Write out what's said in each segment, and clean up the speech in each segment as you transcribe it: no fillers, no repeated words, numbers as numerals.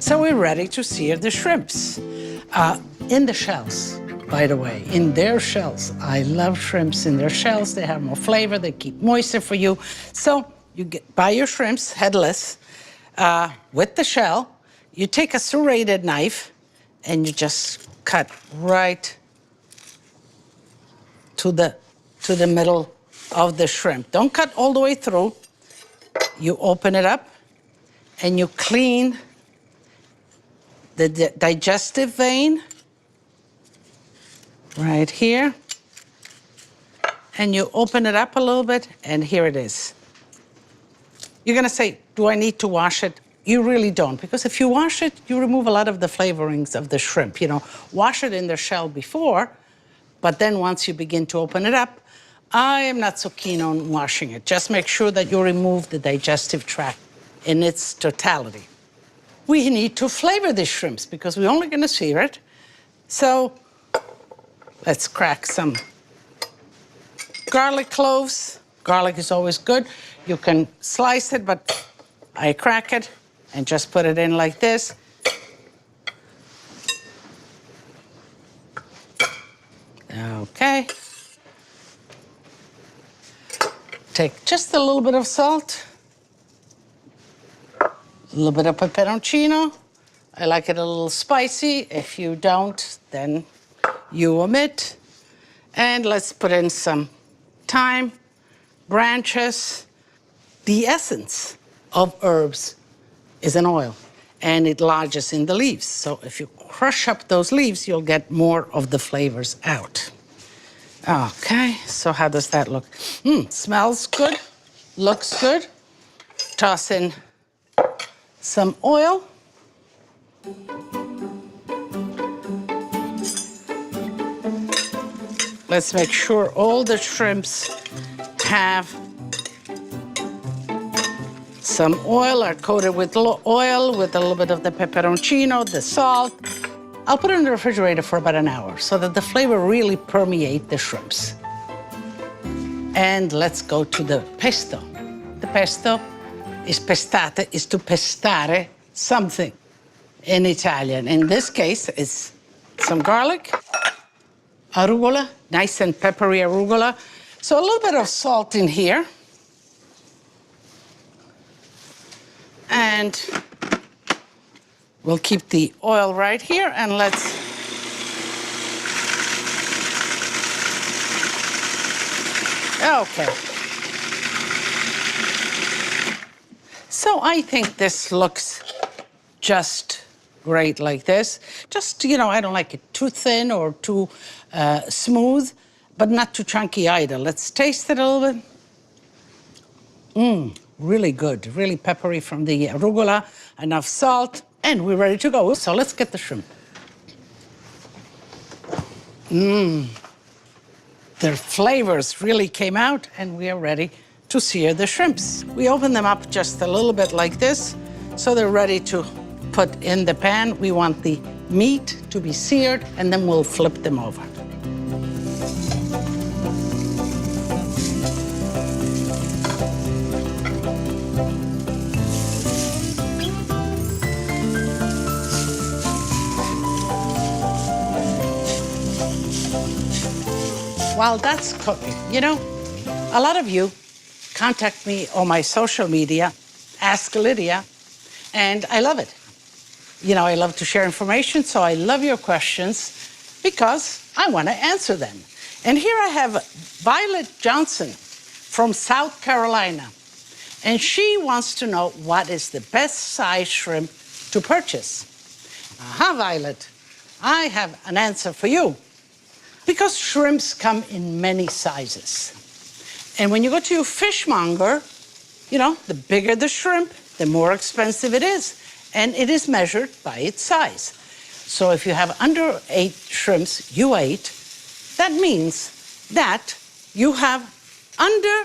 So we're ready to sear the shrimps. In the shells, by the way, in their shells. I love shrimps in their shells. They have more flavor, they keep moisture for you. So you buy your shrimps headless with the shell. You take a serrated knife and you just cut right to the middle of the shrimp. Don't cut all the way through. You open it up and you clean the digestive vein right here. And you open it up a little bit, and here it is. You're gonna say, do I need to wash it? You really don't, because if you wash it, you remove a lot of the flavorings of the shrimp. You know, wash it in the shell before, but then once you begin to open it up, I am not so keen on washing it. Just make sure that you remove the digestive tract in its totality. We need to flavor the shrimps because we're only gonna sear it. So let's crack some garlic cloves. Garlic is always good. You can slice it, but I crack it and just put it in like this. Okay. Take just a little bit of salt. A little bit of peperoncino. I like it a little spicy. If you don't, then you omit. And let's put in some thyme, branches. The essence of herbs is an oil, and it lodges in the leaves. So if you crush up those leaves, you'll get more of the flavors out. Okay, so how does that look? Smells good, looks good. Toss in some oil. Let's make sure all the shrimps have some oil, are coated with oil, with a little bit of the peperoncino, the salt. I'll put it in the refrigerator for about an hour so that the flavor really permeate the shrimps. And let's go to the pesto. The pesto is pestate, is to pestare something in Italian. In this case, it's some garlic, arugula, nice and peppery arugula. So a little bit of salt in here. And we'll keep the oil right here, and let's okay. So I think this looks just great like this. Just, you know, I don't like it too thin or too smooth, but not too chunky either. Let's taste it a little bit. Really good, really peppery from the arugula, enough salt, and we're ready to go. So let's get the shrimp. Their flavors really came out, and we are ready to sear the shrimps. We open them up just a little bit like this, so they're ready to put in the pan. We want the meat to be seared, and then we'll flip them over. While that's cooking, you know, a lot of you contact me on my social media, Ask Lidia, and I love it. You know, I love to share information, so I love your questions because I want to answer them. And here I have Violet Johnson from South Carolina, and she wants to know what is the best size shrimp to purchase. Aha, Violet, I have an answer for you. Because shrimps come in many sizes. And when you go to your fishmonger, you know, the bigger the shrimp, the more expensive it is. And it is measured by its size. So if you have under 8 shrimps, you ate, that means that you have under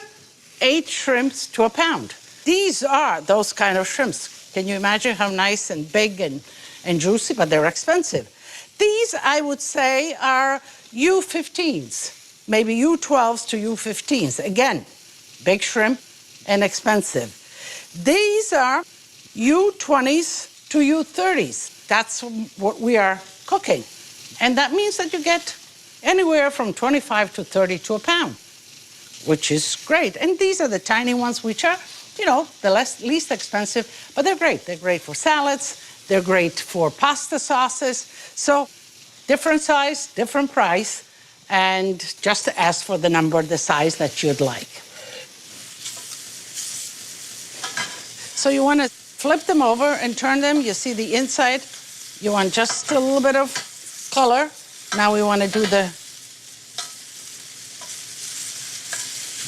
8 shrimps to a pound. These are those kind of shrimps. Can you imagine how nice and big and juicy, but they're expensive. These, I would say, are U15s, maybe U12s to U15s. Again, big shrimp and expensive. These are U20s to U30s. That's what we are cooking. And that means that you get anywhere from 25 to 30 to a pound, which is great. And these are the tiny ones, which are, you know, the least expensive, but they're great. They're great for salads. They're great for pasta sauces. So different size, different price, and just ask for the number, the size that you'd like. So you want to flip them over and turn them. You see the inside. You want just a little bit of color. Now we want to do the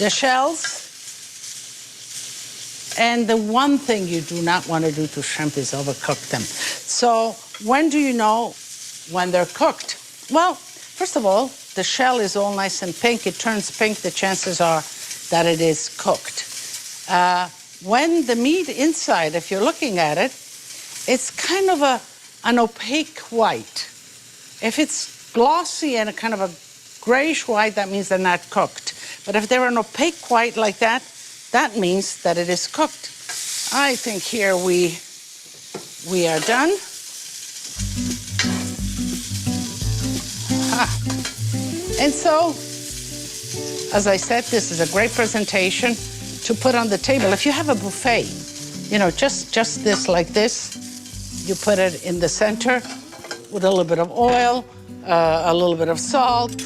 shells. And the one thing you do not want to do to shrimp is overcook them. So when do you know when they're cooked? Well, first of all, the shell is all nice and pink. It turns pink, the chances are that it is cooked. When the meat inside, if you're looking at it, it's kind of an opaque white. If it's glossy and a kind of a grayish white, that means they're not cooked. But if they're an opaque white like that, that means that it is cooked. I think here we are done. And so, as I said, this is a great presentation to put on the table. If you have a buffet, you know, just this like this, you put it in the center with a little bit of oil, a little bit of salt,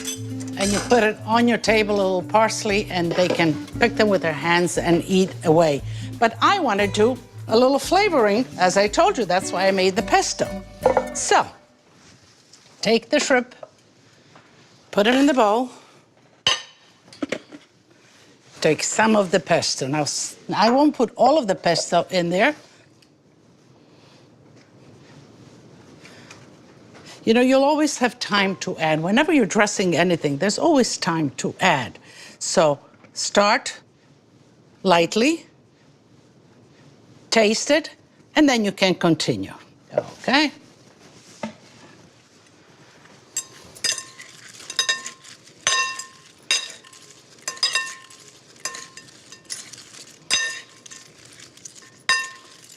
and you put it on your table, a little parsley, and they can pick them with their hands and eat away. But I want to do a little flavoring, as I told you. That's why I made the pesto. So, take the shrimp, put it in the bowl, take some of the pesto. Now, I won't put all of the pesto in there. You know, you'll always have time to add. Whenever you're dressing anything, there's always time to add. So start lightly, taste it, and then you can continue. Okay?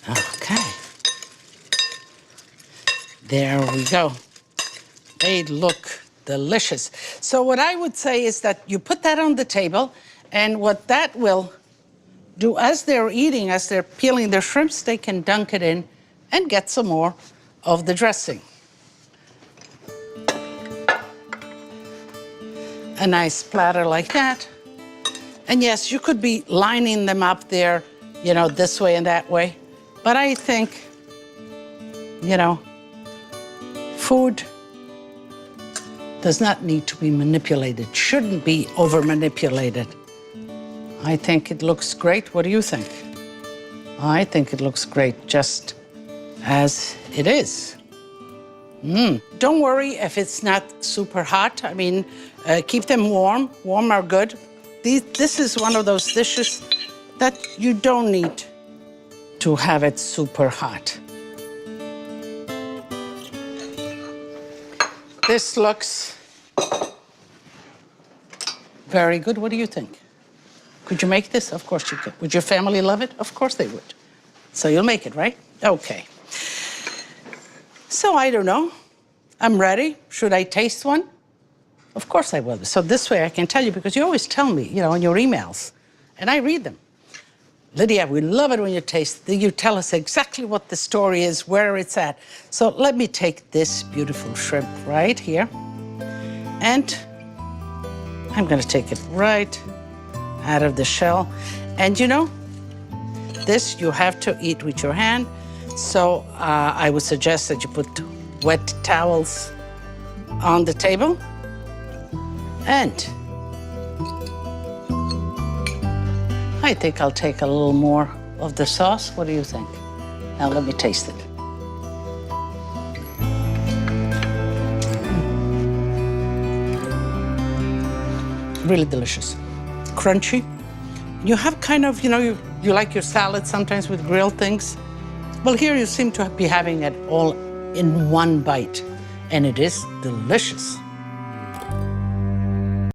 Okay. There we go. They look delicious. So what I would say is that you put that on the table, and what that will do as they're eating, as they're peeling their shrimps, they can dunk it in and get some more of the dressing. A nice platter like that. And yes, you could be lining them up there, you know, this way and that way. But I think, you know, food does not need to be manipulated, shouldn't be over-manipulated. I think it looks great. What do you think? I think it looks great just as it is. Don't worry if it's not super hot. I mean, keep them warm. Warm are good. This is one of those dishes that you don't need to have it super hot. This looks very good. What do you think? Could you make this? Of course you could. Would your family love it? Of course they would. So you'll make it, right? Okay. So I don't know. I'm ready. Should I taste one? Of course I will. So this way I can tell you, because you always tell me, you know, in your emails, and I read them. Lidia, we love it when you taste. You tell us exactly what the story is, where it's at. So let me take this beautiful shrimp right here, and I'm going to take it right out of the shell. And you know, this you have to eat with your hand. So I would suggest that you put wet towels on the table. And I think I'll take a little more of the sauce. What do you think? Now let me taste it. Really delicious. Crunchy. You have kind of, you know, you like your salad sometimes with grilled things. Well, here you seem to be having it all in one bite, and it is delicious.